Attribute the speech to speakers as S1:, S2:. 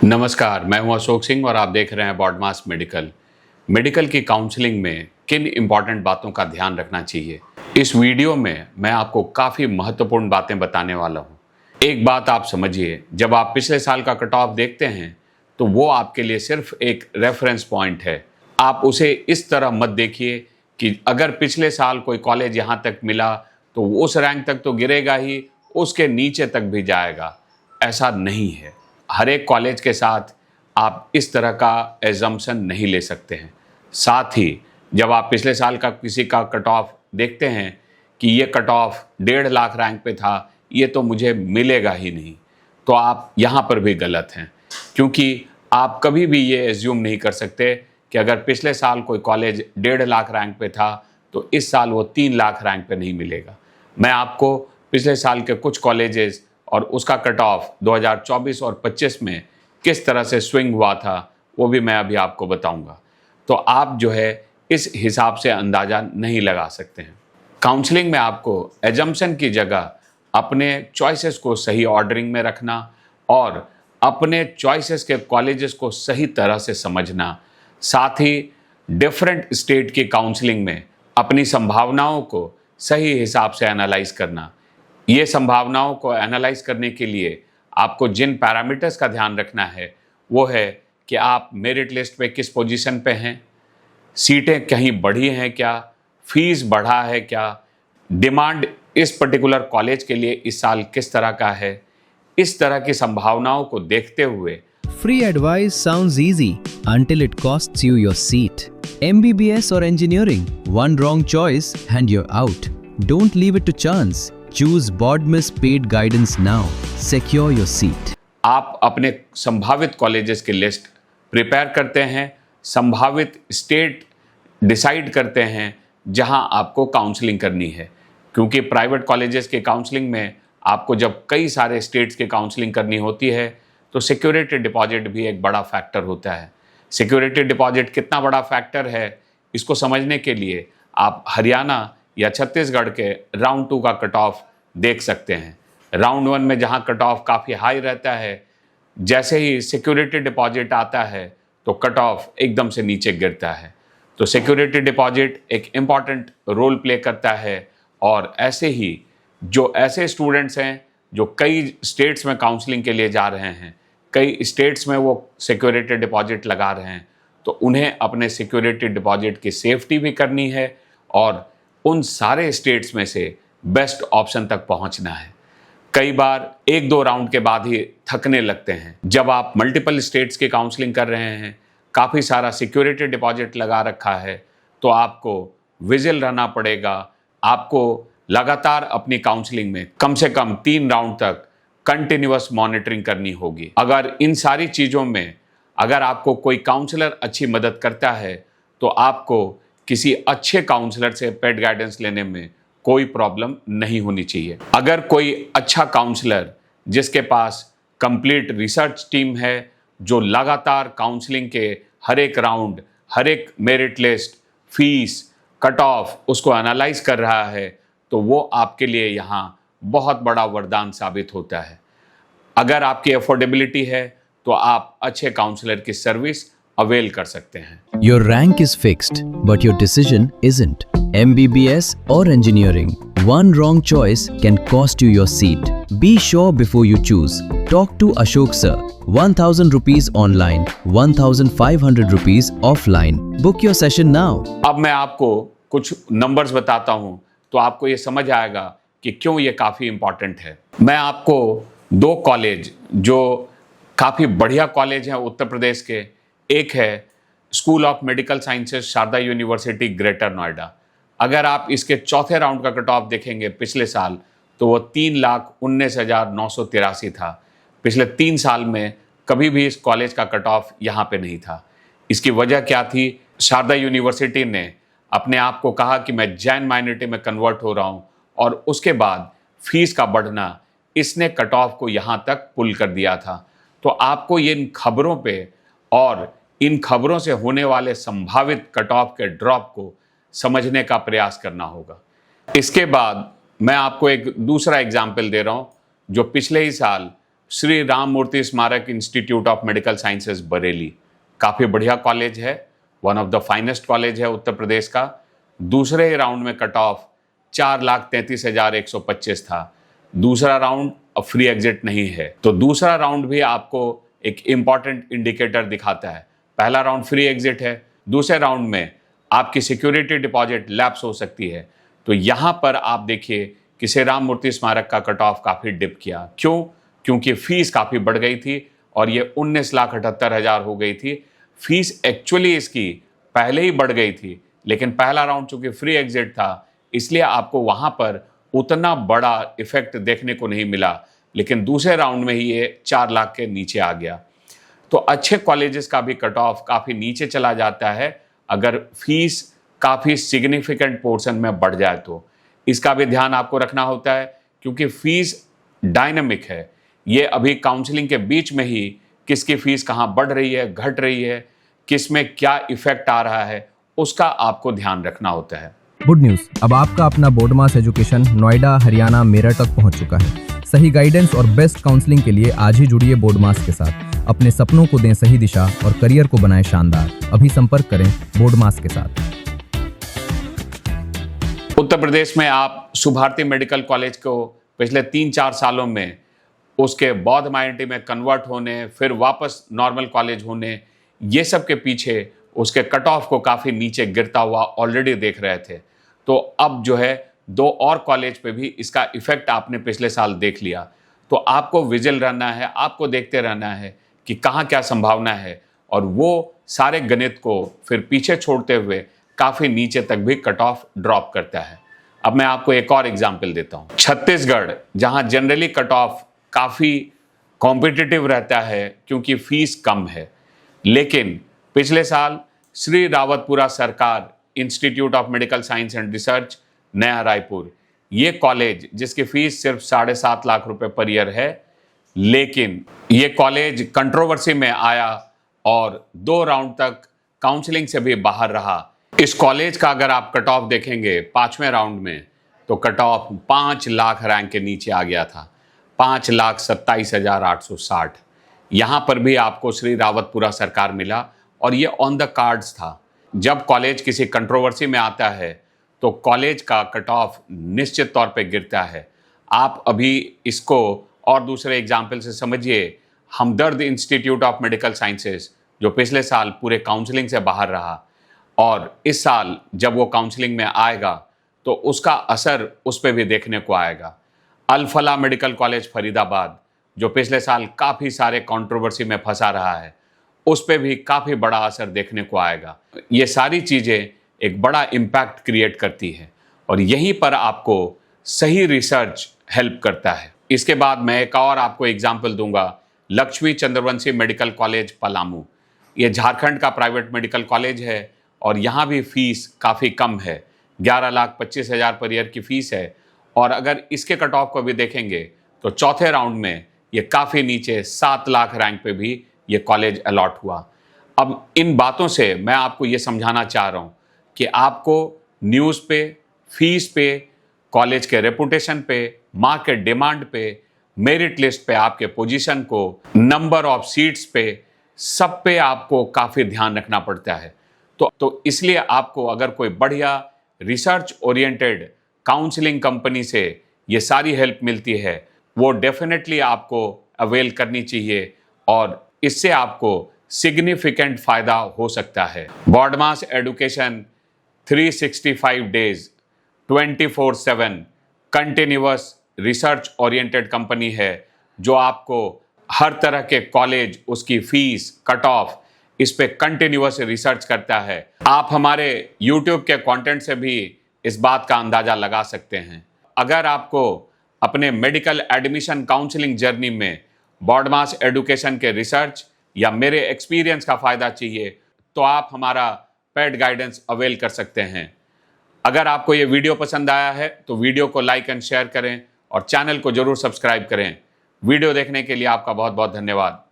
S1: नमस्कार, मैं हूं अशोक सिंह और आप देख रहे हैं बॉडमास मेडिकल। मेडिकल की काउंसलिंग में किन इंपॉर्टेंट बातों का ध्यान रखना चाहिए, इस वीडियो में मैं आपको काफ़ी महत्वपूर्ण बातें बताने वाला हूं। एक बात आप समझिए, जब आप पिछले साल का कट ऑफ देखते हैं तो वो आपके लिए सिर्फ एक रेफरेंस पॉइंट है। आप उसे इस तरह मत देखिए कि अगर पिछले साल कोई कॉलेज यहाँ तक मिला तो उस रैंक तक तो गिरेगा ही, उसके नीचे तक भी जाएगा। ऐसा नहीं है। हर एक कॉलेज के साथ आप इस तरह का एजम्पशन नहीं ले सकते हैं। साथ ही जब आप पिछले साल का किसी का कट ऑफ देखते हैं कि ये कट ऑफ 1.5 लाख रैंक पे था, ये तो मुझे मिलेगा ही नहीं, तो आप यहाँ पर भी गलत हैं। क्योंकि आप कभी भी ये एज्यूम नहीं कर सकते कि अगर पिछले साल कोई कॉलेज 1.5 लाख रैंक पे था तो इस साल वो 3 लाख रैंक पे नहीं मिलेगा। मैं आपको पिछले साल के कुछ कॉलेजेस और उसका कट ऑफ 2024 और 25 में किस तरह से स्विंग हुआ था वो भी मैं अभी आपको बताऊंगा। तो आप जो है इस हिसाब से अंदाज़ा नहीं लगा सकते हैं। काउंसलिंग में आपको एजम्पशन की जगह अपने चॉइसेस को सही ऑर्डरिंग में रखना और अपने चॉइसेस के कॉलेजेस को सही तरह से समझना, साथ ही डिफरेंट स्टेट की काउंसलिंग में अपनी संभावनाओं को सही हिसाब से एनालाइज करना। ये संभावनाओं को एनालाइज करने के लिए आपको जिन पैरामीटर्स का ध्यान रखना है वो है कि आप मेरिट लिस्ट पे किस पोजीशन पे हैं, सीटें कहीं बढ़ी हैं क्या, फीस बढ़ा है क्या, डिमांड इस पर्टिकुलर कॉलेज के लिए इस साल किस तरह का है। इस तरह की संभावनाओं को देखते हुए
S2: Free advice sounds easy until it costs you your seat. MBBS or engineering, one wrong choice and you're out. Don't leave it to chance. Choose BODMAS paid guidance now. Secure your seat.
S1: आप अपने संभावित colleges की list prepare करते हैं, संभावित state decide करते हैं जहां आपको काउंसलिंग करनी है। क्योंकि प्राइवेट कॉलेजेस के काउंसलिंग में आपको जब कई सारे स्टेट्स की काउंसलिंग करनी होती है तो सिक्योरिटी डिपॉजिट भी एक बड़ा फैक्टर होता है। सिक्योरिटी डिपॉजिट कितना बड़ा फैक्टर है इसको समझने के लिए आप हरियाणा या छत्तीसगढ़ के राउंड 2 का कट ऑफ देख सकते हैं। राउंड 1 में जहां कट ऑफ काफ़ी हाई रहता है, जैसे ही सिक्योरिटी डिपॉजिट आता है तो कट ऑफ एकदम से नीचे गिरता है। तो सिक्योरिटी डिपॉजिट एक इम्पॉर्टेंट रोल प्ले करता है। और ऐसे ही जो ऐसे स्टूडेंट्स हैं जो कई स्टेट्स में काउंसलिंग के लिए जा रहे हैं, कई स्टेट्स में वो सिक्योरिटी डिपॉजिट लगा रहे हैं, तो उन्हें अपने सिक्योरिटी डिपॉजिट की सेफ्टी भी करनी है और उन सारे स्टेट्स में से बेस्ट ऑप्शन तक पहुंचना है। कई बार 1-2 राउंड के बाद ही थकने लगते हैं। जब आप मल्टीपल स्टेट्स की काउंसलिंग कर रहे हैं, काफ़ी सारा सिक्योरिटी डिपॉजिट लगा रखा है, तो आपको विजिल रहना पड़ेगा। आपको लगातार अपनी काउंसलिंग में कम से कम 3 राउंड तक कंटिन्यूअस मॉनिटरिंग करनी होगी। अगर इन सारी चीज़ों में अगर आपको कोई काउंसलर अच्छी मदद करता है तो आपको किसी अच्छे काउंसलर से पेड गाइडेंस लेने में कोई प्रॉब्लम नहीं होनी चाहिए। अगर कोई अच्छा काउंसलर जिसके पास कंप्लीट रिसर्च टीम है, जो लगातार काउंसलिंग के हर एक राउंड, हर एक merit list, fees, cut off उसको एनालाइज कर रहा है, तो वो आपके लिए यहाँ बहुत बड़ा वरदान साबित होता है। अगर आपकी अफोर्डेबिलिटी है तो आप अच्छे काउंसलर की सर्विस अवेल कर सकते हैं।
S2: Your rank is fixed, but your decision isn't. MBBS or engineering, one wrong choice can cost you your seat. Be sure before you choose. Talk to Ashok sir. 1000 rupees online, 1500 rupees offline. Book your session now.
S1: अब मैं आपको कुछ numbers बताता हूँ तो आपको ये समझ आएगा कि क्यों ये काफ़ी इम्पॉर्टेंट है। मैं आपको 2 कॉलेज जो काफ़ी बढ़िया कॉलेज हैं उत्तर प्रदेश के, एक है School of Medical Sciences Sharda University Greater Noida. अगर आप इसके चौथे राउंड का कट ऑफ देखेंगे पिछले साल तो वो 3,19,983 था। पिछले 3 साल में कभी भी इस कॉलेज का कट ऑफ यहाँ पे नहीं था। इसकी वजह क्या थी? शारदा यूनिवर्सिटी ने अपने आप को कहा कि मैं जैन माइनॉरिटी में कन्वर्ट हो रहा हूँ और उसके बाद फीस का बढ़ना, इसने कट ऑफ को यहाँ तक पुल कर दिया था। तो आपको इन खबरों पे और इन खबरों से होने वाले संभावित कट ऑफ के ड्रॉप को समझने का प्रयास करना होगा। इसके बाद मैं आपको एक दूसरा एग्जाम्पल दे रहा हूँ जो पिछले ही साल श्री राम मूर्ति स्मारक institute of Medical sciences Bareilly, काफ़ी बढ़िया कॉलेज है, one of the finest college है उत्तर प्रदेश का। दूसरे राउंड में कट ऑफ 4,33,125 था। दूसरा राउंड अब फ्री एग्जिट नहीं है, तो दूसरा राउंड भी आपको एक इम्पॉर्टेंट इंडिकेटर दिखाता है। पहला राउंड फ्री एग्जिट है, दूसरे राउंड में आपकी सिक्योरिटी डिपॉजिट लैप्स हो सकती है। तो यहाँ पर आप देखिए कि श्री राम मूर्ति स्मारक का कट ऑफ काफ़ी डिप किया। क्यों? क्योंकि फीस काफ़ी बढ़ गई थी और ये 19,78,000 हो गई थी। फीस एक्चुअली इसकी पहले ही बढ़ गई थी, लेकिन पहला राउंड चूंकि फ्री एग्जिट था, इसलिए आपको वहाँ पर उतना बड़ा इफेक्ट देखने को नहीं मिला, लेकिन दूसरे राउंड में ही ये 4 लाख के नीचे आ गया। तो अच्छे कॉलेजेस का भी कट ऑफ काफ़ी नीचे चला जाता है अगर फीस काफ़ी सिग्निफिकेंट पोर्शन में बढ़ जाए तो। इसका भी ध्यान आपको रखना होता है, क्योंकि फीस डायनामिक है। ये अभी काउंसलिंग के बीच में ही किसकी फीस कहाँ बढ़ रही है, घट रही है, किस में क्या इफेक्ट आ रहा है, उसका आपको ध्यान रखना होता है।
S3: गुड न्यूज, अब आपका अपना बोर्ड मास एजुकेशन नोएडा, हरियाणा, मेरठ तक पहुंच चुका है। सही गाइडेंस और बेस्ट काउंसलिंग के लिए आज ही जुड़िए बोर्ड मास के साथ। अपने सपनों को दें सही दिशा और करियर को बनाएं शानदार। अभी संपर्क करें बोर्ड मास के साथ।
S1: उत्तर प्रदेश में आप सुभारती मेडिकल कॉलेज को पिछले 3-4 सालों में उसके बौद्ध IIT में कन्वर्ट होने, फिर वापस नॉर्मल कॉलेज होने, ये सब के पीछे उसके कट ऑफ को काफ़ी नीचे गिरता हुआ ऑलरेडी देख रहे थे। तो अब जो है 2 और कॉलेज पे भी इसका इफेक्ट आपने पिछले साल देख लिया। तो आपको विजिल रहना है, आपको देखते रहना है कि कहाँ क्या संभावना है, और वो सारे गणित को फिर पीछे छोड़ते हुए काफ़ी नीचे तक भी कट ऑफ ड्रॉप करता है। अब मैं आपको एक और एग्जाम्पल देता हूँ। छत्तीसगढ़, जहाँ जनरली कट ऑफ काफ़ी कॉम्पिटिटिव रहता है क्योंकि फीस कम है, लेकिन पिछले साल श्री रावतपुरा सरकार institute of medical science and research, नया रायपुर, ये कॉलेज जिसकी फीस सिर्फ 7.5 लाख रुपए पर ईयर है, लेकिन ये कॉलेज कंट्रोवर्सी में आया और 2 राउंड तक काउंसलिंग से भी बाहर रहा। इस कॉलेज का अगर आप कट ऑफ देखेंगे 5वें राउंड में, तो कट ऑफ 5 लाख रैंक के नीचे आ गया था, 5,27,860। यहाँ पर भी आपको श्री रावतपुरा सरकार मिला और ये ऑन द कार्ड्स था। जब कॉलेज किसी कंट्रोवर्सी में आता है तो कॉलेज का कट ऑफ निश्चित तौर पे गिरता है। आप अभी इसको और दूसरे एग्जाम्पल से समझिए। हमदर्द इंस्टीट्यूट ऑफ मेडिकल साइंसेज, जो पिछले साल पूरे काउंसलिंग से बाहर रहा, और इस साल जब वो काउंसलिंग में आएगा तो उसका असर उस पर भी देखने को आएगा। अल फलाह मेडिकल कॉलेज फरीदाबाद, जो पिछले साल काफ़ी सारे कंट्रोवर्सी में फंसा रहा है, उस पर भी काफ़ी बड़ा असर देखने को आएगा। ये सारी चीज़ें एक बड़ा इम्पैक्ट क्रिएट करती है और यहीं पर आपको सही रिसर्च हेल्प करता है। इसके बाद मैं एक और आपको एग्जाम्पल दूंगा, लक्ष्मी चंद्रवंशी मेडिकल कॉलेज पलामू। ये झारखंड का प्राइवेट मेडिकल कॉलेज है और यहाँ भी फीस काफ़ी कम है, 11,25,000 पर ईयर की फीस है। और अगर इसके कट ऑफ को भी देखेंगे तो चौथे राउंड में ये काफ़ी नीचे 7 लाख रैंक पे भी ये कॉलेज अलॉट हुआ। अब इन बातों से मैं आपको ये समझाना चाह रहा हूँ कि आपको न्यूज़ पे, फीस पे, कॉलेज के रेपुटेशन पे, मार्केट डिमांड पे, मेरिट लिस्ट पे, आपके पोजीशन को, नंबर ऑफ सीट्स पे, सब पे आपको काफ़ी ध्यान रखना पड़ता है। तो इसलिए आपको अगर कोई बढ़िया रिसर्च ओरिएंटेड काउंसलिंग कंपनी से ये सारी हेल्प मिलती है, वो डेफिनेटली आपको अवेल करनी चाहिए और इससे आपको सिग्निफिकेंट फ़ायदा हो सकता है। बोर्ड मास education 365 days 24/7 continuous research oriented company है, जो आपको हर तरह के कॉलेज, उसकी फीस, कट ऑफ, इस पे कंटिन्यूअस रिसर्च करता है। आप हमारे YouTube के कंटेंट से भी इस बात का अंदाज़ा लगा सकते हैं। अगर आपको अपने मेडिकल एडमिशन काउंसलिंग जर्नी में बोर्ड मास एजुकेशन के रिसर्च या मेरे एक्सपीरियंस का फ़ायदा चाहिए, तो आप हमारा पेड गाइडेंस अवेल कर सकते हैं। अगर आपको ये वीडियो पसंद आया है तो वीडियो को लाइक एंड शेयर करें और चैनल को ज़रूर सब्सक्राइब करें। वीडियो देखने के लिए आपका बहुत बहुत धन्यवाद।